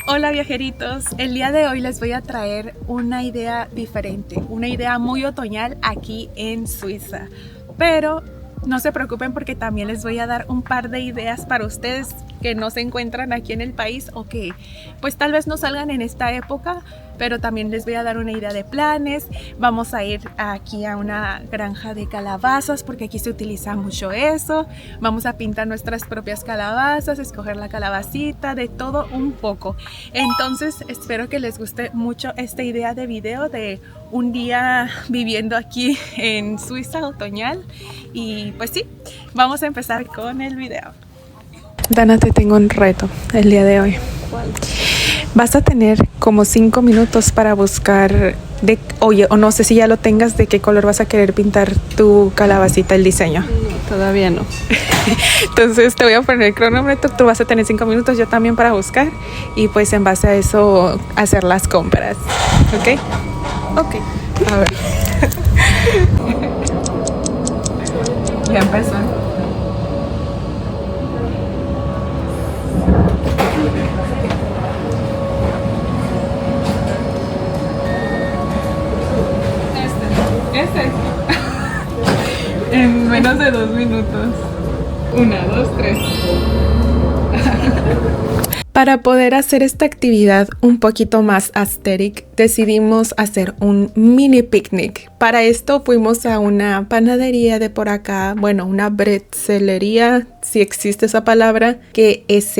Hola viajeritos, el día de hoy les voy a traer una idea diferente, una idea muy otoñal aquí en Suiza, pero no se preocupen porque también les voy a dar un par de ideas para ustedes que no se encuentran aquí en el país o que pues tal vez no salgan en esta época, pero también les voy a dar una idea de planes. Vamos a ir aquí a una granja de calabazas porque aquí se utiliza mucho eso. Vamos a pintar nuestras propias calabazas, escoger la calabacita, de todo un poco. Entonces espero que les guste mucho esta idea de video de un día viviendo aquí en Suiza otoñal. Y pues sí, vamos a empezar con el video. Dana, te tengo un reto el día de hoy. ¿Cuál? Vas a tener como 5 minutos para buscar, oye, o no sé si ya lo tengas, de qué color vas a querer pintar tu calabacita, el diseño. No, todavía no. Entonces te voy a poner el cronómetro, tú vas a tener 5 minutos, yo también para buscar y pues en base a eso hacer las compras, ¿ok? Ok. A ver. Ya empezó. Este. En menos de 2 minutos. 1, 2, 3. Para poder hacer esta actividad un poquito más aesthetic, decidimos hacer un mini picnic. Para esto fuimos a una panadería de por acá, bueno, una bretzelería, si existe esa palabra, que es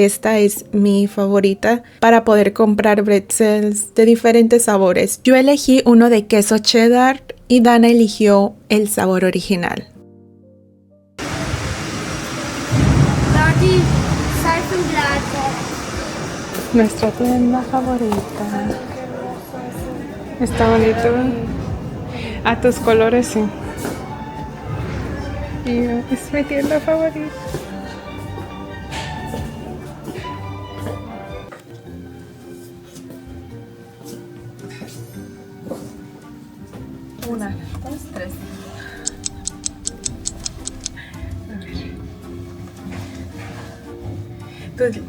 mi favorita, para poder comprar bretzels de diferentes sabores. Yo elegí uno de queso cheddar y Dana eligió el sabor original. Nuestra tienda favorita. Está bonito. A tus colores, sí. Y es mi tienda favorita. Una, dos, tres. A ver.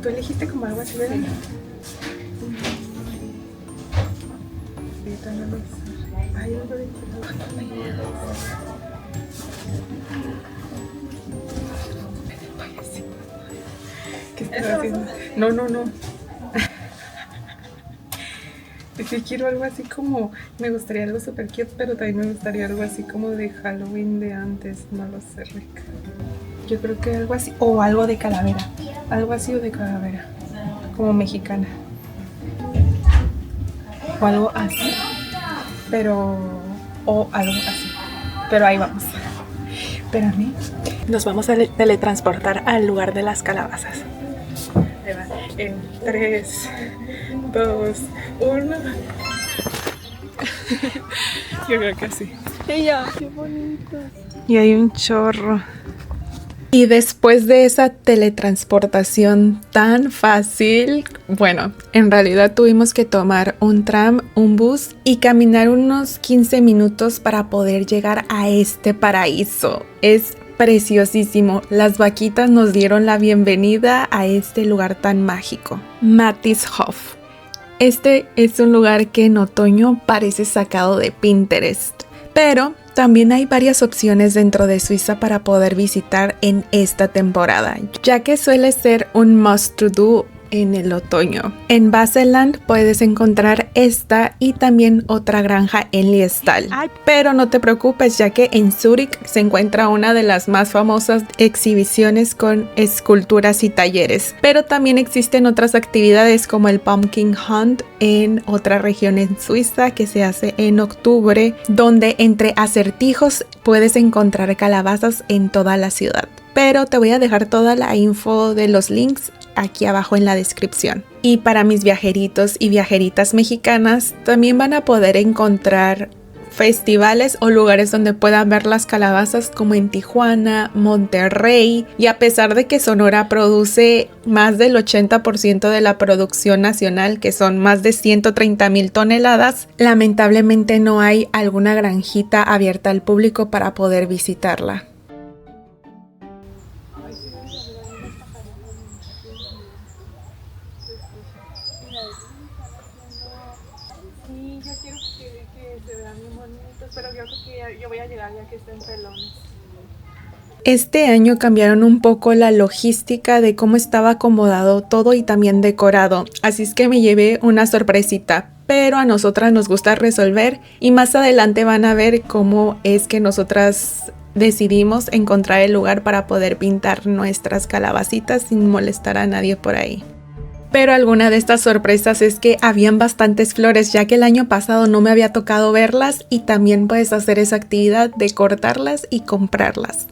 ¿Tú elegiste como algo así, ¿verdad? Ay, algo de... ¿Qué estás haciendo? No. Es que quiero algo así como... Me gustaría algo super cute, pero también me gustaría algo así como de Halloween de antes. No lo sé, rica. Yo creo que algo así. O algo de calavera. Algo así o de calavera. Como mexicana. O algo así. Pero... O algo así. Pero ahí vamos. Espérame. Nos vamos a teletransportar al lugar de las calabazas. Ahí va. En 3, 2, 1. Yo creo que sí. Ella, qué bonito. Y hay un chorro. Y después de esa teletransportación tan fácil, bueno, en realidad tuvimos que tomar un tram, un bus y caminar unos 15 minutos para poder llegar a este paraíso. Es preciosísimo. Las vaquitas nos dieron la bienvenida a este lugar tan mágico. Mattishof. Este es un lugar que en otoño parece sacado de Pinterest, pero también hay varias opciones dentro de Suiza para poder visitar en esta temporada, ya que suele ser un must to do en el otoño. En Baseland puedes encontrar esta y también otra granja en Liestal. Pero no te preocupes, ya que en Zúrich se encuentra una de las más famosas exhibiciones con esculturas y talleres. Pero también existen otras actividades como el Pumpkin Hunt en otra región en Suiza que se hace en octubre, donde entre acertijos puedes encontrar calabazas en toda la ciudad. Pero te voy a dejar toda la info de los links aquí abajo en la descripción. Y para mis viajeritos y viajeritas mexicanas, también van a poder encontrar festivales o lugares donde puedan ver las calabazas como en Tijuana, Monterrey, y a pesar de que Sonora produce más del 80% de la producción nacional, que son más de 130,000 toneladas, lamentablemente no hay alguna granjita abierta al público para poder visitarla. Sí, yo quiero que se vean muy bonitos, pero yo creo que yo voy a llegar ya que estén pelones. Este año cambiaron un poco la logística de cómo estaba acomodado todo y también decorado, así es que me llevé una sorpresita, pero a nosotras nos gusta resolver y más adelante van a ver cómo es que nosotras decidimos encontrar el lugar para poder pintar nuestras calabacitas sin molestar a nadie por ahí. Pero alguna de estas sorpresas es que habían bastantes flores, ya que el año pasado no me había tocado verlas y también puedes hacer esa actividad de cortarlas y comprarlas.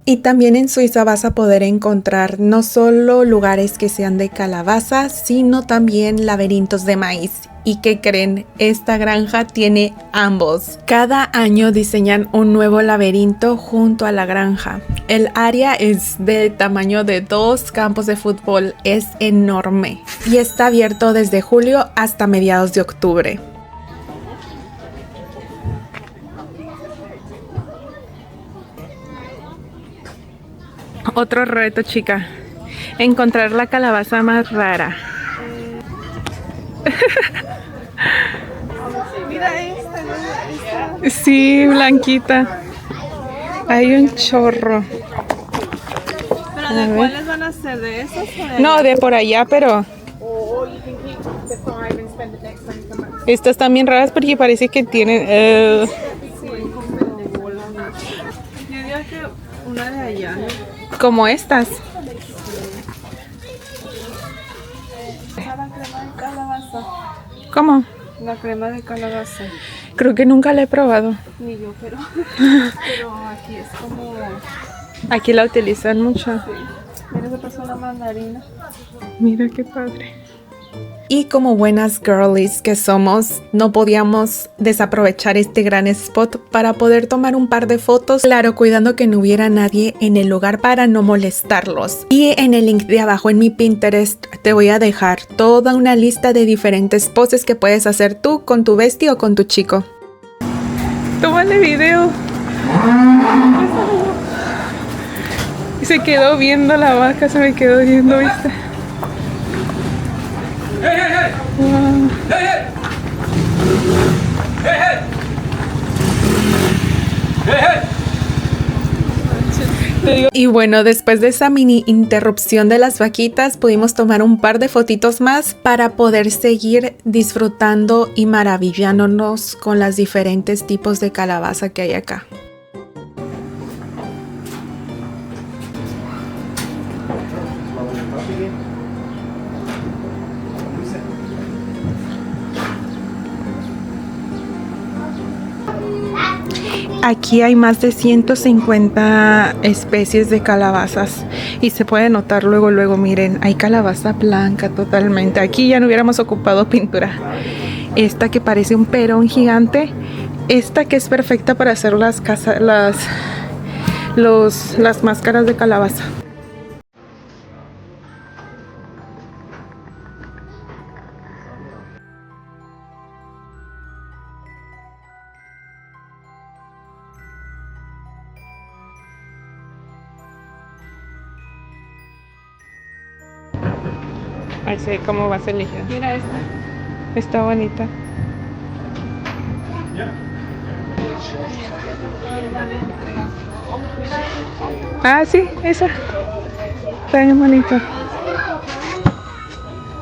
Y también en Suiza vas a poder encontrar no solo lugares que sean de calabaza, sino también laberintos de maíz. ¿Y qué creen? Esta granja tiene ambos. Cada año diseñan un nuevo laberinto junto a la granja. El área es de tamaño de 2 campos de fútbol, es enorme y está abierto desde julio hasta mediados de octubre. Otro reto, chica. Encontrar la calabaza más rara. Mira esta, ¿no? Sí, blanquita. Hay un chorro. ¿Pero A de ver. cuáles van a ser? ¿De esos o de No, de por allá, pero estas también raras porque parece que tienen... Yo diría que una de allá, ¿no? como estas. Esa la crema de calabaza. ¿Cómo? La crema de calabaza. Creo que nunca la he probado. Ni yo, pero aquí es como... Aquí la utilizan mucho. Mira esa persona mandarina. Mira qué padre. Y como buenas girlies que somos, no podíamos desaprovechar este gran spot para poder tomar un par de fotos, claro, cuidando que no hubiera nadie en el lugar para no molestarlos. Y en el link de abajo en mi Pinterest te voy a dejar toda una lista de diferentes poses que puedes hacer tú con tu bestie o con tu chico. Tómale video. Y se quedó viendo la vaca, se me quedó viendo, ¿viste? Wow. Y bueno, después de esa mini interrupción de las vaquitas, pudimos tomar un par de fotitos más para poder seguir disfrutando y maravillándonos con los diferentes tipos de calabaza que hay acá. Aquí hay más de 150 especies de calabazas y se puede notar luego, miren, hay calabaza blanca totalmente. Aquí ya no hubiéramos ocupado pintura. Esta que parece un perón gigante, esta que es perfecta para hacer las máscaras de calabaza. Ahí sé cómo vas a elegir. Mira esta. Está bonita. Ah, sí, esa. Está bien bonita.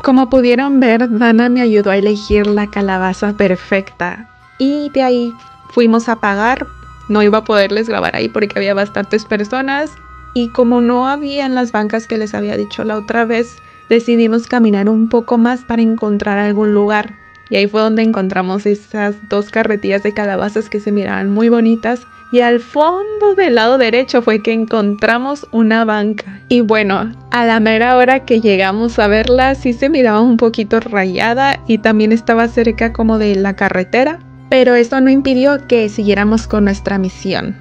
Como pudieron ver, Dana me ayudó a elegir la calabaza perfecta. Y de ahí fuimos a pagar. No iba a poderles grabar ahí porque había bastantes personas. Y como no había en las bancas que les había dicho la otra vez, decidimos caminar un poco más para encontrar algún lugar. Y ahí fue donde encontramos esas 2 carretillas de calabazas que se miraban muy bonitas. Y al fondo del lado derecho fue que encontramos una banca. Y bueno, a la mera hora que llegamos a verla, sí se miraba un poquito rayada y también estaba cerca como de la carretera. Pero eso no impidió que siguiéramos con nuestra misión.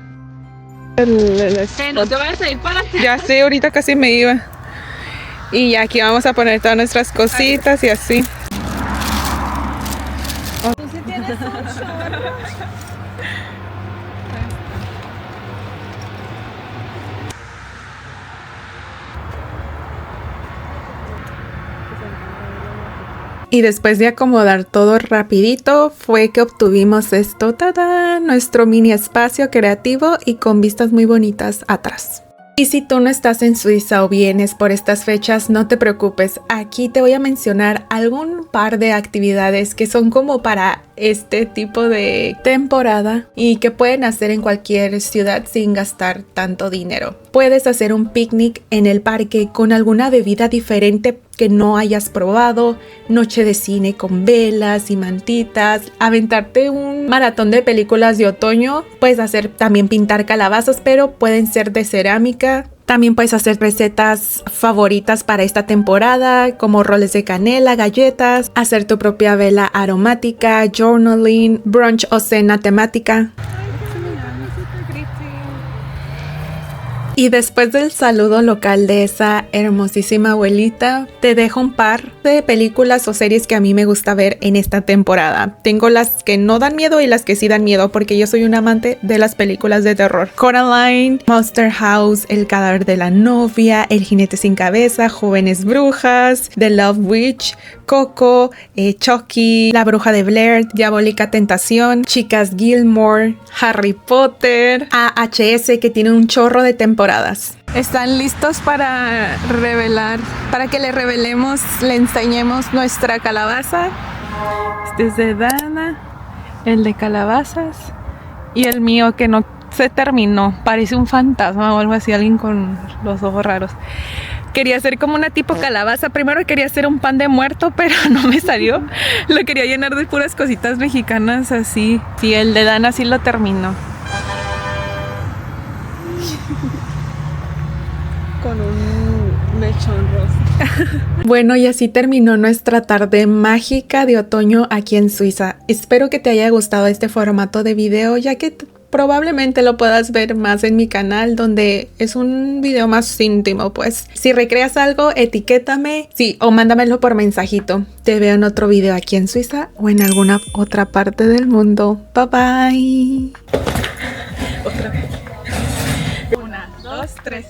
No te vayas a ir para allá. Ya sé, ahorita casi me iba. Y aquí vamos a poner todas nuestras cositas y así. Tú sí tienes un short. Y después de acomodar todo rapidito fue que obtuvimos esto, ¡tada!, nuestro mini espacio creativo y con vistas muy bonitas atrás. Y si tú no estás en Suiza o vienes por estas fechas, no te preocupes. Aquí te voy a mencionar algún par de actividades que son como para este tipo de temporada y que pueden hacer en cualquier ciudad sin gastar tanto dinero. Puedes hacer un picnic en el parque con alguna bebida diferente que no hayas probado, noche de cine con velas y mantitas, aventarte un maratón de películas de otoño. Puedes hacer también pintar calabazas, pero pueden ser de cerámica. También puedes hacer recetas favoritas para esta temporada, como roles de canela, galletas, hacer tu propia vela aromática, journaling, brunch o cena temática. Y después del saludo local de esa hermosísima abuelita, te dejo un par de películas o series que a mí me gusta ver en esta temporada. Tengo las que no dan miedo y las que sí dan miedo, porque yo soy un amante de las películas de terror. Coraline, Monster House, El cadáver de la novia, El jinete sin cabeza, Jóvenes brujas, The Love Witch, Coco, Chucky, La bruja de Blair, Diabólica tentación, Chicas Gilmore, Harry Potter, AHS, que tiene un chorro de temporadas. ¿Están listos para revelar, para que le revelemos, le enseñemos nuestra calabaza? Este es de Dana, el de calabazas, y el mío que no se terminó, parece un fantasma o algo así, alguien con los ojos raros. Quería hacer como una tipo calabaza. Primero quería hacer un pan de muerto, pero no me salió. Lo quería llenar de puras cositas mexicanas así. Sí, el de Dana sí lo terminó. Con un mechón rosa. Bueno, y así terminó nuestra tarde mágica de otoño aquí en Suiza. Espero que te haya gustado este formato de video, ya que probablemente lo puedas ver más en mi canal, donde es un video más íntimo. Pues si recreas algo, etiquétame, sí, o mándamelo por mensajito. Te veo en otro video aquí en Suiza o en alguna otra parte del mundo. Bye bye. Otra vez. 1, 2, 3.